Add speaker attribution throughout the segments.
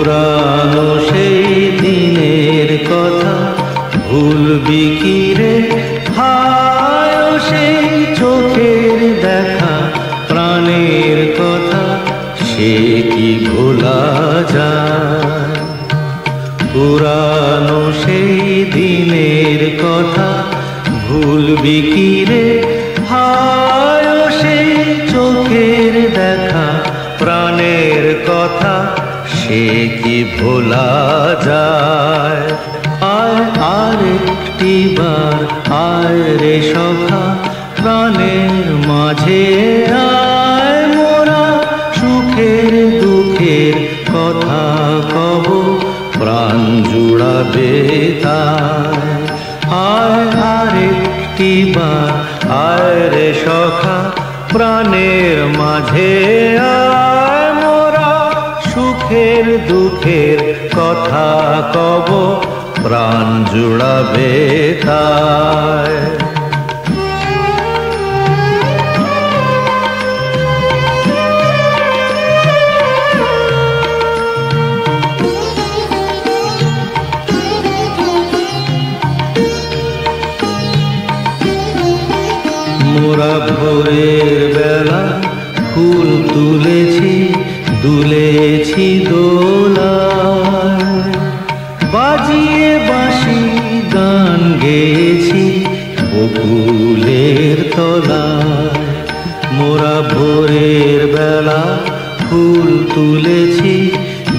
Speaker 1: পুরানো সেই দিনের কথা ভুলবি কি রে? হায় সেই চোখের দেখা প্রাণের কথা সে কি ভোলা যায়? পুরানো সেই দিনের কথা ভুলবি কি রে? হায় সেই চোখের দেখা প্রাণের কথা সে কি ভোলা যায়? আয় আরেকটি বার আয় রে সখা প্রাণের মাঝে আয়, মোরা সুখের দুঃখের কথা কব প্রাণ জুড়াবে তাই। আয় আরেকটি বার আয় রে সখা প্রাণের মাঝে আয়, মোরা সুখের দুঃখের কথা কব প্রাণ জুড়াবে তাই। মোরা ভোরের বেলা ফুল তুলেছি দুলেছি দোলায়, বাজিয়ে বাঁশি গান গেয়েছি বকুলের তলায়। মোরা ভোরের বেলা ফুল তুলেছি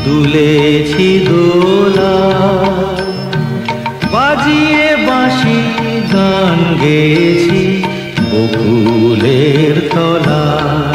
Speaker 1: দুলেছি দোলায়, বাজিয়ে বাঁশি গান গেয়েছি বকুলের তলায়।